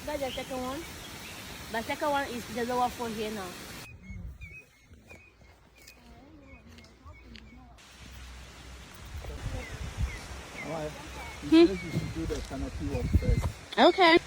That's the second one. The second one is the lower four here now. Alright. He says you should do the canopy walk first. Okay.